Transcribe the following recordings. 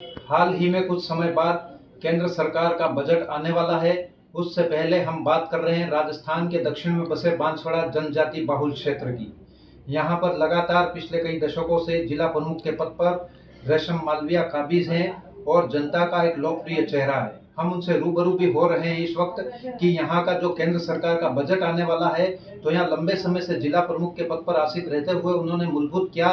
हाल ही में कुछ समय बाद केंद्र सरकार का बजट आने वाला है। उससे पहले हम बात कर रहे हैं राजस्थान के दक्षिण में बसे बांसवाड़ा जनजाति बाहुल क्षेत्र की। यहाँ पर लगातार पिछले कई दशकों से जिला प्रमुख के पद पर रेशम मालविया काबिज हैं और जनता का एक लोकप्रिय चेहरा है। हम उनसे रूबरू भी हो रहे हैं इस वक्त कि यहाँ का जो केंद्र सरकार का बजट आने वाला है, तो यहाँ लंबे समय से जिला प्रमुख के पद पर आसीन रहते हुए उन्होंने मूलभूत क्या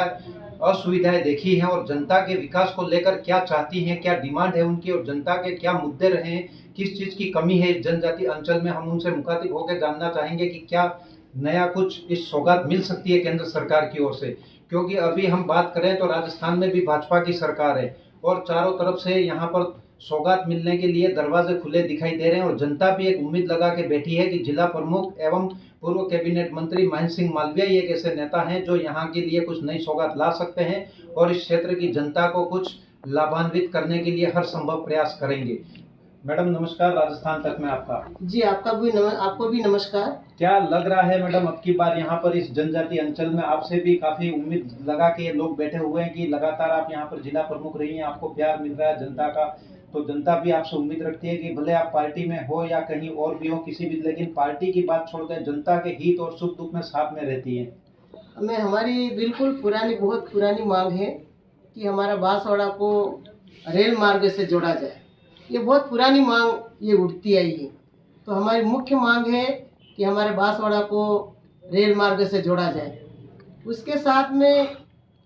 असुविधाएं देखी हैं और जनता के विकास को लेकर क्या चाहती हैं, क्या डिमांड है उनकी और जनता के क्या मुद्दे रहे हैं, किस चीज़ की कमी है इस जनजाति अंचल में। हम उनसे मुखातिब होकर जानना चाहेंगे कि क्या नया कुछ इस सौगात मिल सकती है केंद्र सरकार की ओर से। क्योंकि अभी हम बात करें तो राजस्थान में भी भाजपा की सरकार है और चारों तरफ से यहाँ पर सौगात मिलने के लिए दरवाजे खुले दिखाई दे रहे हैं और जनता भी एक उम्मीद लगा के बैठी है कि जिला प्रमुख एवं पूर्व कैबिनेट मंत्री महेंद्र सिंह मालविया एक ऐसे नेता हैं जो यहाँ के लिए कुछ नई सौगात ला सकते हैं और इस क्षेत्र की जनता को कुछ लाभान्वित करने के लिए हर संभव प्रयास करेंगे। मैडम नमस्कार, राजस्थान तक में आपका। जी आपको भी नमस्कार। क्या लग रहा है मैडम, अब की बार यहाँ पर इस जनजाति अंचल में आपसे भी काफी उम्मीद लगा के लोग बैठे हुए हैं कि लगातार आप यहाँ पर जिला प्रमुख रही हैं, आपको प्यार मिल रहा है जनता का, तो जनता भी आपसे उम्मीद रखती है कि भले आप पार्टी में हो या कहीं और भी हो किसी भी, लेकिन पार्टी की बात छोड़कर जनता के हित और सुख दुख में साथ में रहती है। हमारी बिल्कुल बहुत पुरानी मांग है कि हमारा बांसवाड़ा को रेल मार्ग से जोड़ा जाए। ये बहुत पुरानी मांग ये उठती आई है, तो हमारी मुख्य मांग है कि हमारे बांसवाड़ा को रेल मार्ग से जोड़ा जाए। उसके साथ में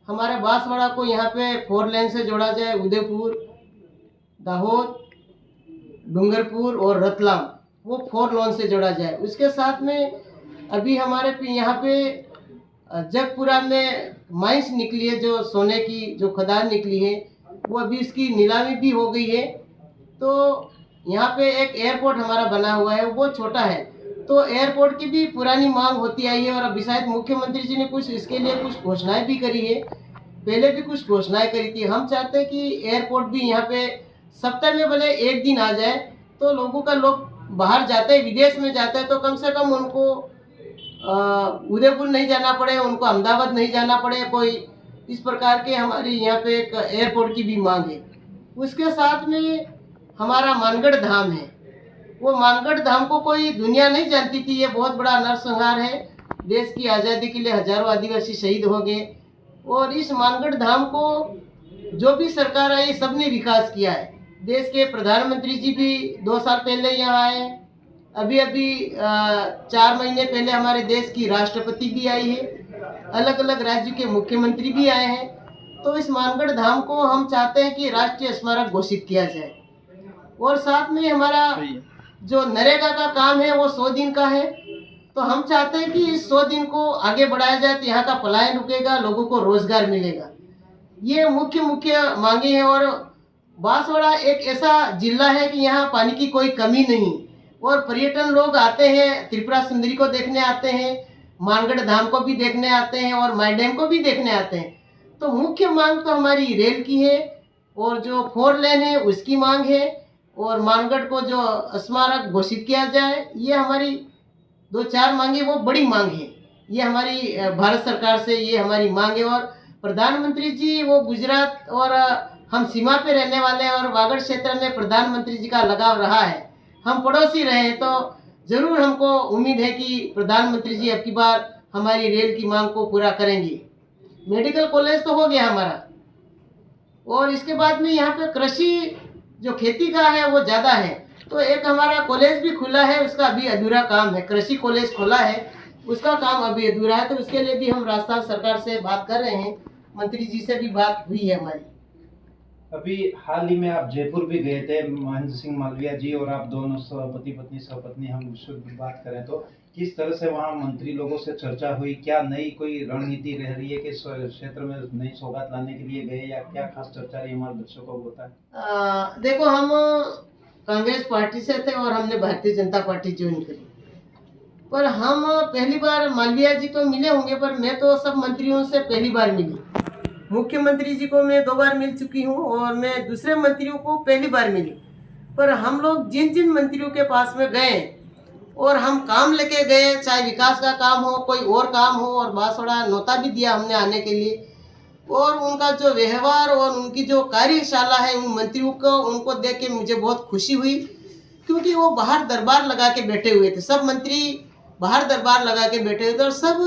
हमारे बांसवाड़ा को यहाँ पे 4 लेन से जोड़ा जाए। उदयपुर, दाहोद, डूंगरपुर और रतलाम वो 4 लेन से जोड़ा जाए। उसके साथ में अभी हमारे यहाँ पे जगपुरा में माइंस निकली है, जो सोने की जो खदान निकली है, वो अभी इसकी नीलामी भी हो गई है। तो यहाँ पे एक एयरपोर्ट हमारा बना हुआ है, वो छोटा है, तो एयरपोर्ट की भी पुरानी मांग होती आई है और अभी शायद मुख्यमंत्री जी ने कुछ इसके लिए कुछ घोषणाएं भी करी है, पहले भी कुछ घोषणाएं करी थी। हम चाहते हैं कि एयरपोर्ट भी यहाँ पे सप्ताह में भले एक दिन आ जाए, तो लोग बाहर जाते हैं, विदेश में जाते हैं, तो कम से कम उनको उदयपुर नहीं जाना पड़े, उनको अहमदाबाद नहीं जाना पड़े। कोई इस प्रकार के हमारी यहाँ पे एक एयरपोर्ट की भी मांग है। उसके साथ में हमारा मानगढ़ धाम है, वो मानगढ़ धाम को कोई दुनिया नहीं जानती थी। ये बहुत बड़ा नरसंहार है, देश की आज़ादी के लिए हजारों आदिवासी शहीद हो गए और इस मानगढ़ धाम को जो भी सरकार आई सबने विकास किया है। देश के प्रधानमंत्री जी भी 2 साल पहले यहाँ आए, अभी 4 महीने पहले हमारे देश की राष्ट्रपति भी आई है, अलग अलग राज्य के मुख्यमंत्री भी आए हैं। तो इस मानगढ़ धाम को हम चाहते हैं कि राष्ट्रीय स्मारक घोषित किया जाए। और साथ में हमारा जो नरेगा का काम है वो 100 दिन का है, तो हम चाहते हैं कि इस 100 दिन को आगे बढ़ाया जाए, तो यहाँ का पलायन रुकेगा, लोगों को रोजगार मिलेगा। ये मुख्य मांगे हैं। और बांसवाड़ा एक ऐसा जिला है कि यहाँ पानी की कोई कमी नहीं और पर्यटन लोग आते हैं, त्रिपुरा सुंदरी को देखने आते हैं, मानगढ़ धाम को भी देखने आते हैं और माई डैम को भी देखने आते हैं। तो मुख्य मांग तो हमारी रेल की है और जो 4 लेन है उसकी मांग है और मानगढ़ को जो स्मारक घोषित किया जाए, ये हमारी 2-4 मांगे, वो बड़ी मांग है। ये हमारी भारत सरकार से ये हमारी मांग है। और प्रधानमंत्री जी वो गुजरात और हम सीमा पे रहने वाले हैं और वागड़ क्षेत्र में प्रधानमंत्री जी का लगाव रहा है, हम पड़ोसी रहे हैं, तो ज़रूर हमको उम्मीद है कि प्रधानमंत्री जी अब की बार हमारी रेल की मांग को पूरा करेंगे। मेडिकल कॉलेज तो हो गया हमारा, और इसके बाद में यहाँ पे कृषि जो खेती का है वो ज़्यादा है, तो एक हमारा कॉलेज भी खुला है, उसका अभी अधूरा काम है। कृषि कॉलेज खुला है, उसका काम अभी अधूरा है, तो उसके लिए भी हम राजस्थान सरकार से बात कर रहे हैं, मंत्री जी से भी बात हुई है हमारी। अभी हाल ही में आप जयपुर भी गए थे, महेंद्र सिंह मालविया जी और आप दोनों पति पत्नी हम शुद्ध बात करें तो किस तरह से वहाँ मंत्री लोगों से चर्चा हुई, क्या नई कोई रणनीति रह रही है कि क्षेत्र में नई सौगात लाने के लिए गए, या क्या खास चर्चा रही हमारे दर्शकों को बताएं। देखो, हम कांग्रेस पार्टी से थे और हमने भारतीय जनता पार्टी ज्वाइन करी, पर हम पहली बार मालविया जी तो मिले होंगे, पर मैं तो सब मंत्रियों से पहली बार मिली। मुख्यमंत्री जी को मैं 2 बार मिल चुकी हूँ और मैं दूसरे मंत्रियों को पहली बार मिली। पर हम लोग जिन जिन मंत्रियों के पास में गए और हम काम लेके गए, चाहे विकास का काम हो, कोई और काम हो, और बांसवाड़ा न्योता भी दिया हमने आने के लिए, और उनका जो व्यवहार और उनकी जो कार्यशाला है उन मंत्रियों को उनको देख के मुझे बहुत खुशी हुई, क्योंकि वो बाहर दरबार लगा के बैठे हुए थे। सब मंत्री बाहर दरबार लगा के बैठे हुए थे और सब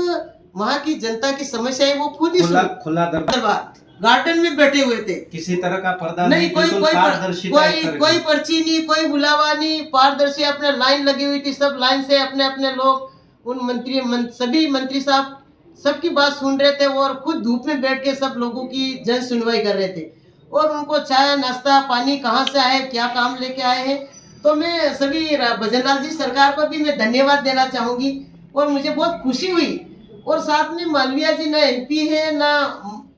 वहाँ की जनता की समस्याएं वो खुद ही खुला दरबार गार्डन में बैठे हुए थे। किसी तरह का पर्दा नहीं, कोई पारदर्शिता एक तरह कोई पर्ची नहीं, कोई बुलावा नहीं, पारदर्शी अपने लाइन लगी हुई थी। सब लाइन से अपने अपने लोग उन सभी मंत्री साहब सबकी बात सुन रहे थे और खुद धूप में बैठ के सब लोगों की जन सुनवाई कर रहे थे और उनको चाय नाश्ता पानी कहाँ से आए, क्या काम लेके आए हैं। तो मैं सभी भजनलाल जी सरकार को भी मैं धन्यवाद देना चाहूँगी और मुझे बहुत खुशी हुई। और साथ में मालवीय जी ना MP है ना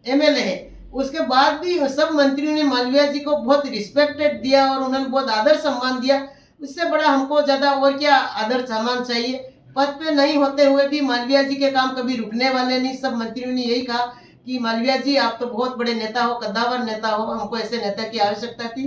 MLA है, उसके बाद भी सब मंत्रियों ने मालवीय जी को बहुत रिस्पेक्टेड दिया और उन्होंने बहुत आदर सम्मान दिया। उससे बड़ा हमको ज़्यादा और क्या आदर सम्मान चाहिए। पद पे नहीं होते हुए भी मालवीय जी के काम कभी रुकने वाले नहीं। सब मंत्रियों ने यही कहा कि मालवीय जी आप तो बहुत बड़े नेता हो, कद्दावर नेता हो, हमको ऐसे नेता की आवश्यकता थी।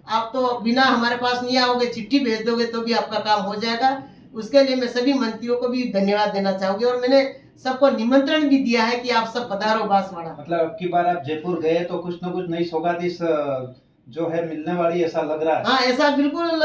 आप तो बिना हमारे पास नहीं आओगे, चिट्ठी भेज दोगे तो भी आपका काम हो जाएगा। उसके लिए मैं सभी मंत्रियों को भी धन्यवाद देना चाहूँगी और मैंने सबको निमंत्रण भी दिया है कि आप सब पधारो बांसवाड़ा। मतलब अब की बार आप जयपुर गए तो कुछ न कुछ नई सौगात इस जो है मिलने वाली, ऐसा लग रहा है। हाँ, ऐसा बिल्कुल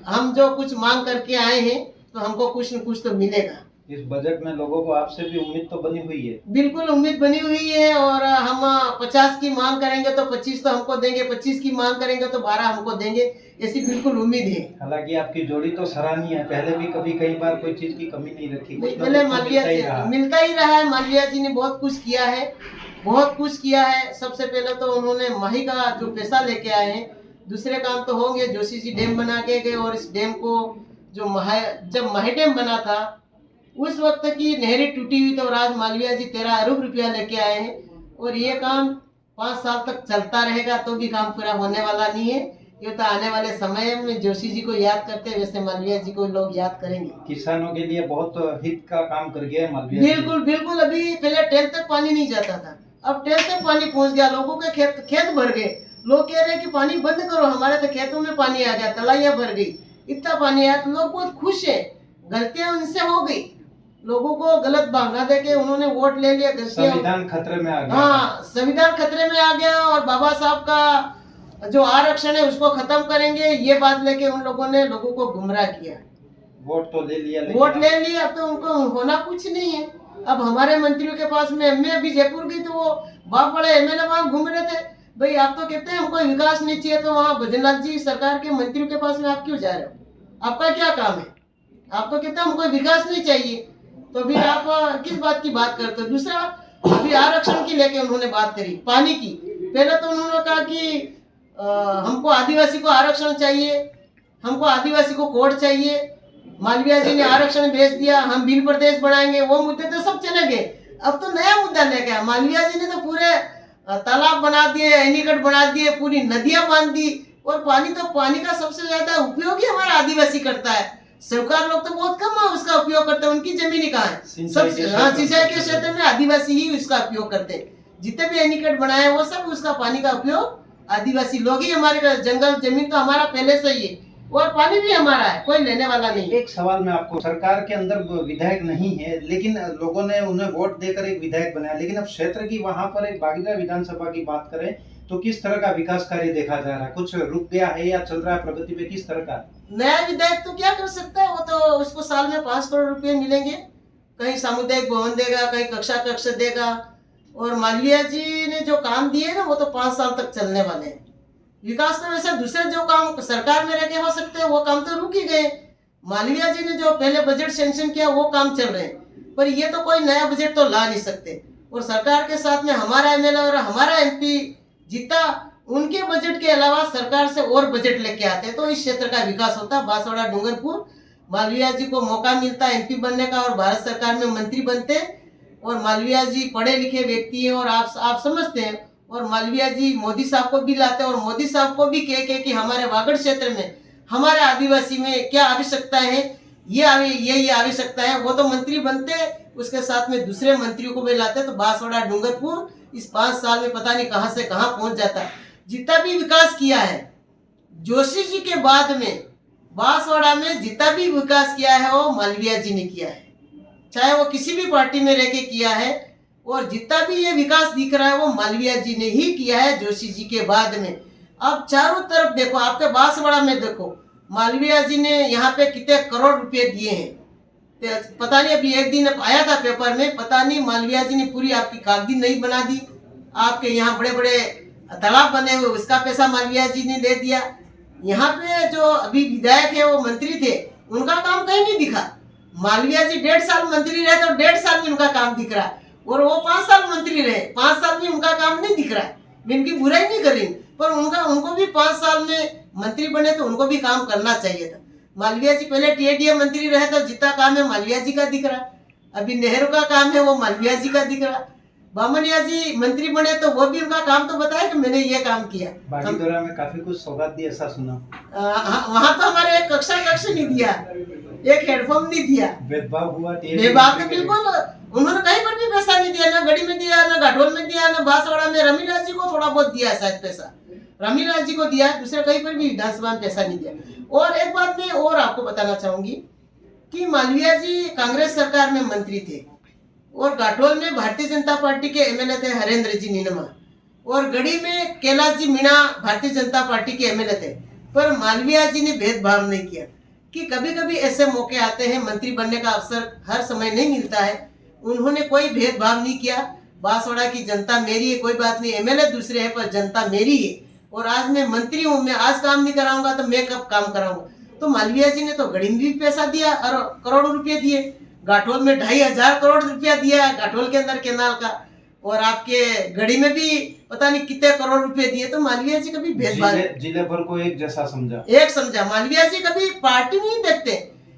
हम जो कुछ मांग करके आए हैं तो हमको कुछ न कुछ तो मिलेगा। इस बजट में लोगों को आपसे भी उम्मीद तो बनी हुई है। बिल्कुल उम्मीद बनी हुई है और हम 50 की मांग करेंगे तो 25 तो हमको देंगे, 25 की मांग करेंगे तो 12 हमको देंगे, ऐसी बिल्कुल उम्मीद है। हालांकि आपकी जोड़ी तो सराहनीय है, पहले भी कभी कई बार कोई चीज की कमी नहीं रखी। पहले मालवीय जी मिलता ही रहा है। मालवीय जी ने बहुत कुछ किया है, बहुत कुछ किया है। सबसे पहले तो उन्होंने माही का जो पैसा लेके आए हैं, दूसरे काम तो होंगे। जोशी जी डैम बना के गए और इस डैम को जब माही डैम बना था उस वक्त की नहरें टूटी हुई, तो राज मालवीय जी 13 अरब रुपया लेके आए हैं और ये काम 5 साल तक चलता रहेगा तो भी काम पूरा होने वाला नहीं है। ये तो आने वाले समय में जोशी जी को याद करते वैसे मालवीय जी को लोग याद करेंगे। किसानों के लिए बहुत हित का काम कर गया है मालवीय जी। बिल्कुल बिल्कुल। अभी पहले टेल तक पानी नहीं जाता था, अब टेल तक पानी पहुंच गया, लोगों के खेत भर गए। लोग कह रहे हैं कि पानी बंद करो, हमारे तो खेतों में पानी आ गया, तलाइयां भर गई, इतना पानी आया। तो लोग बहुत खुश है। गलतियां उनसे हो गई, लोगों को गलत बहाना देके उन्होंने वोट ले लिया। संविधान खतरे में आ गया। हाँ, संविधान खतरे में आ गया और बाबा साहब का जो आरक्षण है उसको खत्म करेंगे, ये बात लेके उन लोगों ने लोगों को गुमराह किया। वोट तो ले लिया, वोट ले लिया तो उनको होना कुछ नहीं है। अब हमारे मंत्रियों के पास में, मैं अभी जयपुर गई तो वो बाप बड़े MLA वहाँ घूम रहे थे। भाई आप तो कहते हैं हमको विकास नहीं चाहिए, तो वहाँ भजनलाल जी सरकार के मंत्रियों के पास में आप क्यों जा रहे हो? आपका क्या काम है? आप तो कहते हैं हमको विकास नहीं चाहिए, तो फिर आप किस बात की बात करते हो? दूसरा, अभी आरक्षण की लेके उन्होंने बात करी, पानी की। पहले तो उन्होंने कहा कि हमको आदिवासी को आरक्षण चाहिए, हमको आदिवासी को कोड चाहिए। मालवीय जी ने आरक्षण भेज दिया, हम भील प्रदेश बढ़ाएंगे, वो मुद्दे तो सब चले गए। अब तो नया मुद्दा लेके आया। मालवीय जी ने तो पूरे तालाब बना दिए, एनीकट बना दिए, पूरी नदियां बांध दी और पानी का सबसे ज्यादा उपयोग ही हमारा आदिवासी करता है। सरकार लोग तो बहुत कम उसका उपयोग करते हैं, उनकी जमीन कहाँ है? सिंचाई के क्षेत्र में आदिवासी ही उसका उपयोग करते हैं। जितने भी एनीकट बनाए वो सब उसका पानी का उपयोग आदिवासी लोग ही। हमारे जंगल जमीन तो हमारा पहले से ही है और पानी भी हमारा है, कोई लेने वाला नहीं। एक सवाल मैं आपको, सरकार के अंदर विधायक नहीं है लेकिन लोगों ने उन्हें वोट देकर एक विधायक बनाया, लेकिन अब क्षेत्र की वहां पर एक बागीरा विधानसभा की बात करें तो किस तरह का विकास कार्य देखा जा रहा है? कुछ रुक गया है या चल रहा है प्रगति पे? किस तरह का नया विधायक तो क्या कर सकता है? वो तो उसको साल में 5 करोड़ रुपए मिलेंगे, कहीं सामुदायिक भवन देगा, कहीं कक्ष देगा। और मालवीय जी ने जो काम दिए ना वो तो 5 साल तक चलने वाले हैं। विकास में वैसे दूसरे जो काम सरकार में रह के हो सकते हैं वो काम तो रुक ही गए। मालवीय जी ने जो पहले बजट सेंक्शन किया वो काम चल रहे हैं, पर ये तो कोई नया बजट तो ला नहीं सकते। और सरकार के साथ में हमारा MLA और हमारा MP जीता, उनके बजट के अलावा सरकार से और बजट लेके आते तो इस क्षेत्र का विकास होता। बांसवाड़ा डूंगरपुर मालवीय जी को मौका मिलता MP बनने का और भारत सरकार में मंत्री बनते। और मालवीय जी पढ़े लिखे व्यक्ति है और आप समझते हैं। और मालवीय जी मोदी साहब को भी लाते और मोदी साहब को भी कह कि हमारे वागड़ क्षेत्र में हमारे आदिवासी में क्या आवश्यकता है, ये आवश्यकता है, वो तो मंत्री बनते, उसके साथ में दूसरे मंत्रियों को भी लाते। तो बांसवाड़ा डूंगरपुर इस 5 साल में पता नहीं कहां से कहां पहुंच जाता है। जितना भी विकास किया है जोशी जी के बाद में बांसवाड़ा में जितना भी विकास किया है वो मालवीय जी ने किया है, चाहे वो किसी भी पार्टी में रह के किया है। और जितना भी ये विकास दिख रहा है वो मालवीय जी ने ही किया है, जोशी जी के बाद में। अब चारों तरफ देखो, आपके बांसवाड़ा में देखो, मालवीय जी ने यहाँ पे कितने करोड़ रुपए दिए हैं। तो पता नहीं, अभी एक दिन आया था पेपर में, पता नहीं मालवीय जी ने पूरी आपकी कागजी नहीं बना दी। आपके यहाँ बड़े बड़े तालाब बने हुए, उसका पैसा मालवीय जी ने दे दिया। यहाँ पे जो अभी विधायक है, वो मंत्री थे, उनका काम कहीं नहीं दिखा। मालवीय जी 1.5 साल मंत्री रहे तो 1.5 साल में उनका काम दिख रहा है, और वो 5 साल मंत्री रहे, 5 साल में उनका काम नहीं दिख रहा है। मैं इनकी बुराई नहीं कर रही, पर उनको भी 5 साल में मंत्री बने तो उनको भी काम करना चाहिए था। मालवीय जी पहले टीएडीए मंत्री रहे तो जितना काम है मालवीय जी का दिख रहा है। अभी नेहरू का काम है वो मालवीय जी का दिख रहा है। बामनिया जी मंत्री बने तो वो भी उनका काम तो बताया कि मैंने ये काम किया। बागीदोरा में काफी कुछ सौगात दी, ऐसा सुना। वहां तो हमारे एक कक्ष नहीं दिया, एक हेडफोन नहीं दिया। भेदभाव हुआ? भेदभाव तो बिल्कुल, उन्होंने कहीं पर भी पैसा नहीं दिया, ना गढ़ी में दिया, ना घाटोल में दिया, ना बांसवाड़ा में। रमीलाल जी को थोड़ा बहुत दिया शायद पैसा, रमीलाल जी को दिया, दूसरे कहीं पर भी विधानसभा में पैसा नहीं दिया। और एक बात मैं और आपको बताना चाहूंगी कि मालवीय जी कांग्रेस सरकार में मंत्री थे, और घाटोल में भारतीय जनता पार्टी के एमएलए थे हरेंद्र जी नीनमा, और गढ़ी में कैलाश जी मीणा भारतीय जनता पार्टी के एमएलए थे। पर मालवीय जी ने भेदभाव नहीं किया, कि कभी कभी ऐसे मौके आते हैं, मंत्री बनने का अवसर हर समय नहीं मिलता है। उन्होंने कोई भेदभाव नहीं किया। बांसवाड़ा की जनता मेरी है, कोई बात नहीं, एमएलए दूसरे है, पर जनता मेरी है। और आज मैं मंत्री हूँ, मैं आज काम नहीं कराऊंगा तो मैं कब काम कराऊंगा। तो मालवीय जी ने तो गढ़ी में भी पैसा दिया और करोड़ों रुपये दिए, घाटोल में 2,500 करोड़ रुपया दिया घाटोल के अंदर केनाल का, और आपके गढ़ी में भी पता नहीं कितने करोड़ रुपए दिए। तो मालवीय जी कभी भेदभाव, जिले भर को एक जैसा समझा, एक समझा। मालवीय जी कभी पार्टी नहीं देखते,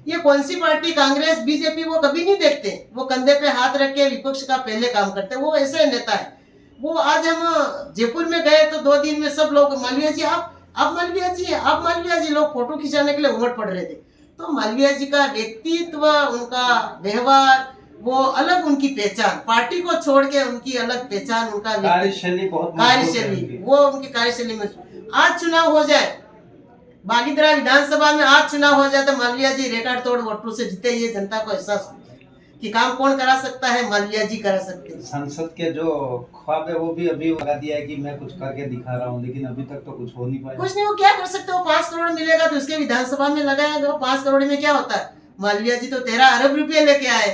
ये कौन सी पार्टी, कांग्रेस बीजेपी, वो कभी नहीं देखते। वो कंधे पे हाथ रख के विपक्ष का पहले काम करते, वो ऐसे नेता है। वो आज हम जयपुर में गए तो 2 दिन में सब लोग मालवीय जी आप मालवीय जी, आप मालवीय जी, लोग फोटो खिंचाने के लिए उमड़ पड़ रहे थे। तो मालवीय जी का व्यक्तित्व, उनका व्यवहार, वो अलग, उनकी पहचान, पार्टी को छोड़ के उनकी अलग पहचान, उनका कार्यशैली बहुत, कार्यशैली, वो उनकी कार्यशैली में। आज चुनाव हो जाए बागीदरा विधानसभा में, आज चुनाव हो जाए तो मालवीय जी रिकॉर्ड तोड़ वोटों से जीते। ये जनता को एहसास हो जाए कि काम कौन करा सकता है, मालवीय जी करा सकते हैं। संसद के जो ख्वाब है वो भी अभी लगा दिया है कि मैं कुछ करके दिखा रहा हूँ, लेकिन अभी तक तो कुछ हो नहीं पाया। कुछ नहीं, वो क्या कर सकते हो। 5 करोड़ मिलेगा तो उसके विधानसभा में लगाया, 5 करोड़ में क्या होता है। मालवीय जी तो 13 अरब रुपये लेके आए,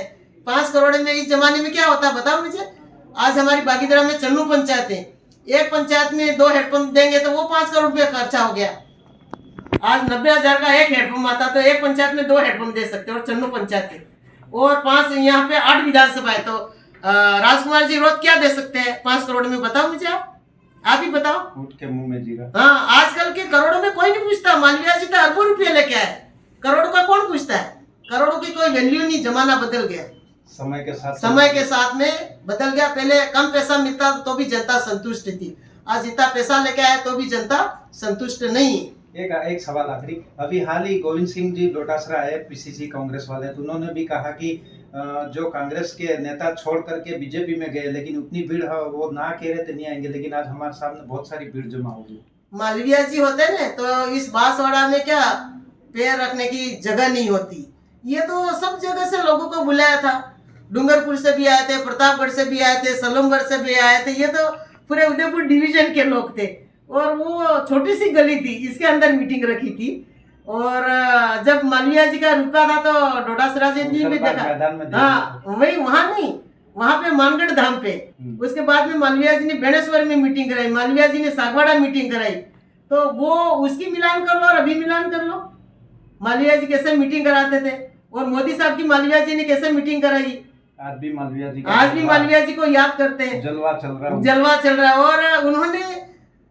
5 करोड़ में इस जमाने में क्या होता है बताओ मुझे। आज हमारी बागीदरा में चन्नू पंचायत है, एक पंचायत में 2 हेडपंप देंगे तो वो 5 करोड़ रुपये खर्चा हो गया। आज 90,000 का एक हेडपंप आता तो एक पंचायत में 2 हेडपंप दे सकते, और चन्नू पंचायत है, और 5 यहाँ पे 8 विधानसभा है। तो राजकुमार जी रोज क्या दे सकते हैं 5 करोड़ में, बताओ मुझे, आप ही बताओ। ऊँट के मुंह में जीरा। हाँ, आजकल के करोड़ों में कोई नहीं पूछता। मालवीय जी तो अरबों रुपये लेके आए, करोड़ों का कौन पूछता है। करोड़ों की कोई वैल्यू नहीं, जमाना बदल गया, समय के साथ में बदल गया। पहले कम पैसा मिलता तो भी जनता संतुष्ट थी, आज इतना पैसा लेके आया तो भी जनता संतुष्ट नहीं है। एक सवाल आखिरी, अभी हाल ही गोविंद सिंह जी डोटासरा है, पीसीसी कांग्रेस वाले, तो उन्होंने भी कहा कि जो कांग्रेस के नेता छोड़ करके बीजेपी में गए, लेकिन उतनी भीड़ वो ना कह रहे थे नहीं आएंगे, लेकिन आज हमारे सामने बहुत सारी भीड़ जमा होगी। मालवीय जी होते ना तो इस बांसवाड़ा में क्या पैर रखने की जगह नहीं होती। ये तो सब जगह से लोगों को बुलाया था, डूंगरपुर से भी आए थे, प्रतापगढ़ से भी आए थे, सलूमगढ़ से भी आए थे। ये तो पूरे उदयपुर डिवीजन के लोग थे, और वो छोटी सी गली थी, इसके अंदर मीटिंग रखी थी। और जब मालवीय जी का रुका था तो डोडासरा जी ने भी देखा, हाँ वही, वहाँ नहीं, वहाँ पे मानगढ़ धाम पे। उसके बाद में मालवीय जी ने बेणेश्वर में मीटिंग कराई, मालवीय जी ने सागवाड़ा मीटिंग कराई। तो वो उसकी मिलान कर लो और अभी मिलान कर लो, मालवीय जी कैसे मीटिंग कराते थे, और मोदी साहब की मालवीय जी ने कैसे मीटिंग कराई। आज भी मालवीय जी को याद करते हैं, जलवा चल रहा है। और उन्होंने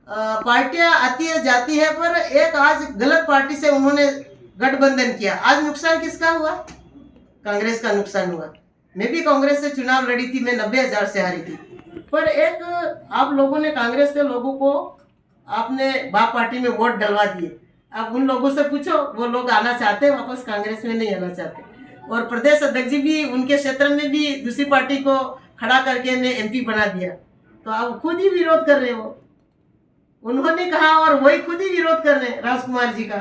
पार्टियां आती है जाती है, पर एक आज गलत पार्टी से उन्होंने गठबंधन किया। आज नुकसान किसका हुआ, कांग्रेस का नुकसान हुआ। मैं भी कांग्रेस से चुनाव लड़ी थी, मैं 90,000 से हारी थी, पर एक आप लोगों ने कांग्रेस के लोगों को आपने बाप पार्टी में वोट डलवा दिए। अब उन लोगों से पूछो, वो लोग आना चाहते हैं वापस, कांग्रेस में नहीं आना चाहते। और प्रदेश अध्यक्ष जी भी उनके क्षेत्र में भी दूसरी पार्टी को खड़ा करके ने एमपी बना दिया, तो आप खुद ही विरोध कर रहे हो। उन्होंने कहा और वही खुद ही विरोध कर रहे हैं राजकुमार जी का।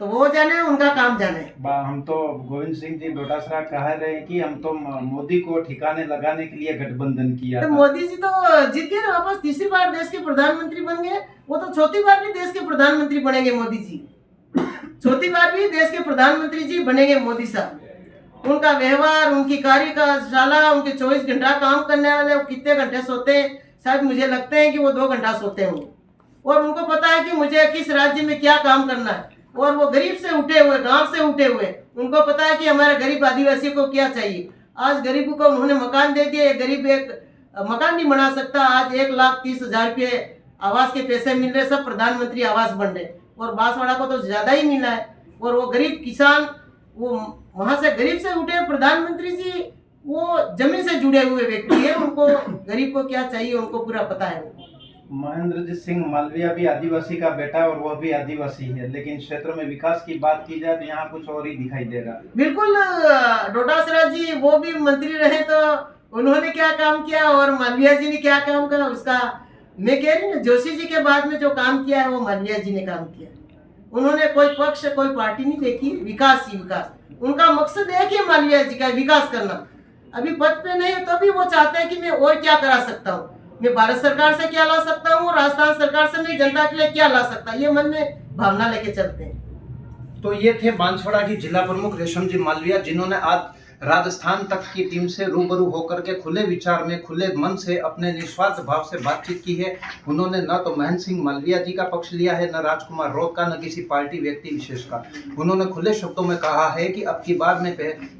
तो वो जाने, उनका काम जाने। हम तो गोविंद सिंह जी डोटासरा कह रहे हैं कि हम तो मोदी को ठिकाने लगाने के लिए गठबंधन किया तो था। मोदी जी तो जीत गए ना, वापस तीसरी बार देश के प्रधानमंत्री बन गए। वो तो चौथी बार भी देश के प्रधानमंत्री बनेंगे मोदी जी। चौथी बार भी देश के प्रधानमंत्री जी बनेंगे मोदी साहब। उनका व्यवहार, उनकी कार्यशाला, उनके 24 घंटा काम करने वाले, वो कितने घंटे सोते हैं, शायद मुझे लगते हैं कि वो 2 घंटा सोते होंगे। और उनको पता है कि मुझे किस राज्य में क्या काम करना है। और वो गरीब से उठे हुए, गांव से उठे हुए, उनको पता है कि हमारे गरीब आदिवासी को क्या चाहिए। आज गरीबों को उन्होंने मकान दे दिए। गरीब एक मकान नहीं बना सकता। आज 1,30,000 रुपये आवास के पैसे मिल रहे, सब प्रधानमंत्री आवास बन रहे। और बांसवाड़ा को तो ज्यादा ही मिला है। और वो गरीब किसान, वो वहां से गरीब से उठे प्रधानमंत्री जी, वो जमीन से जुड़े हुए व्यक्ति है। उनको गरीब को क्या चाहिए उनको पूरा पता है। महेंद्रजीत सिंह मालवीय भी आदिवासी का बेटा है और वह भी आदिवासी है, लेकिन क्षेत्र में विकास की बात की जाए तो यहाँ कुछ और ही दिखाई दे रहा है। बिल्कुल, डोटासरा जी वो भी मंत्री रहे तो उन्होंने क्या काम किया और मालवीय जी ने क्या काम किया, उसका मैं कह रही हूँ, जोशी जी के बाद में जो काम किया है वो मालवीय जी ने काम किया। उन्होंने कोई पक्ष, कोई पार्टी नहीं देखी, विकास ही विकास। उनका मकसद है कि मालवीय जी का विकास करना। अभी पद पे नहीं है तो भी वो चाहते हैं कि मैं और क्या करा सकता हूँ, मैं भारत सरकार से क्या ला सकता हूँ, राजस्थान सरकार से मैं जनता के लिए क्या ला सकता हूँ, ये मन में भावना लेके चलते हैं। तो ये थे बांसवाड़ा की जिला प्रमुख रेशम जी मालवीय, जिन्होंने आज राजस्थान तक की टीम से रूबरू होकर के खुले विचार में, खुले मन से, अपने निस्वार्थ भाव से बातचीत की है। उन्होंने न तो महेंद्र सिंह मालवीय जी का पक्ष लिया है, न राजकुमार रोत का, न किसी पार्टी व्यक्ति विशेष का। उन्होंने खुले शब्दों में कहा है कि अब की बार में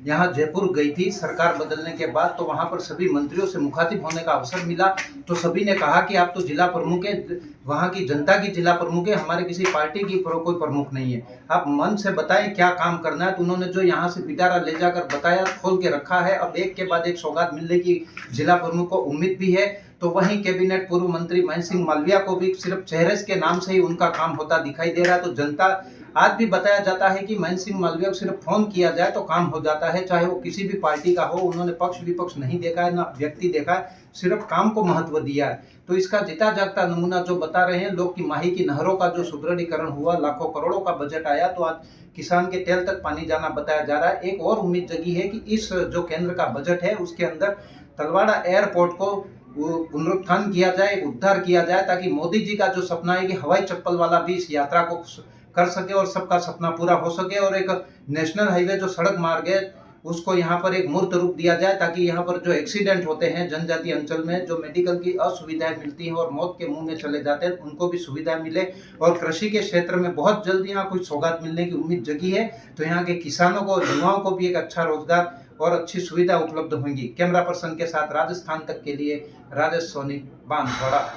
यहाँ जयपुर गई थी सरकार बदलने के बाद, तो वहां पर सभी मंत्रियों से मुखातिब होने का अवसर मिला। तो सभी ने कहा कि आप तो जिला प्रमुख है, वहाँ की जनता की जिला प्रमुख है, हमारे किसी पार्टी की कोई प्रमुख नहीं है, आप मन से बताएं क्या काम करना है। तो उन्होंने जो यहाँ से पिटारा ले जाकर बताया, खोल के रखा है। अब एक के बाद एक सौगात मिलने की जिला प्रमुख को उम्मीद भी है। तो वहीं कैबिनेट पूर्व मंत्री महेंद्र सिंह मालवीय को भी सिर्फ चेहरे के नाम से ही उनका काम होता दिखाई दे रहा है। तो जनता आज भी बताया जाता है कि महेंद्र सिंह मालवीय को सिर्फ फोन किया जाए तो काम हो जाता है, चाहे वो किसी भी पार्टी का हो। उन्होंने पक्ष विपक्ष नहीं देखा है, ना व्यक्ति देखा है, सिर्फ काम को महत्व दिया है। तो इसका जीता जागता नमूना जो बता रहे हैं लोग की माही की नहरों का जो सुदृढ़ीकरण हुआ, लाखों करोड़ों का बजट आया, तो आज किसान के तेल तक पानी जाना बताया जा रहा है। एक और उम्मीद जगी है कि इस जो केंद्र का बजट है उसके अंदर तलवाड़ा एयरपोर्ट को पुनरुत्थान किया जाए, उद्धार किया जाए, ताकि मोदी जी का जो सपना है कि हवाई चप्पल वाला भी इस यात्रा को कर सके और सबका सपना पूरा हो सके। और एक नेशनल हाईवे जो सड़क मार्ग है उसको यहाँ पर एक मूर्त रूप दिया जाए, ताकि यहाँ पर जो एक्सीडेंट होते हैं जनजातीय अंचल में, जो मेडिकल की असुविधाएं मिलती हैं और मौत के मुंह में चले जाते हैं, उनको भी सुविधा मिले। और कृषि के क्षेत्र में बहुत जल्द यहाँ कुछ सौगात मिलने की उम्मीद जगी है। तो यहाँ के किसानों को, युवाओं को भी एक अच्छा रोजगार और अच्छी सुविधा उपलब्ध होंगी। कैमरा पर्सन के साथ राजस्थान तक के लिए राजेश सोनी, बांसवाड़ा।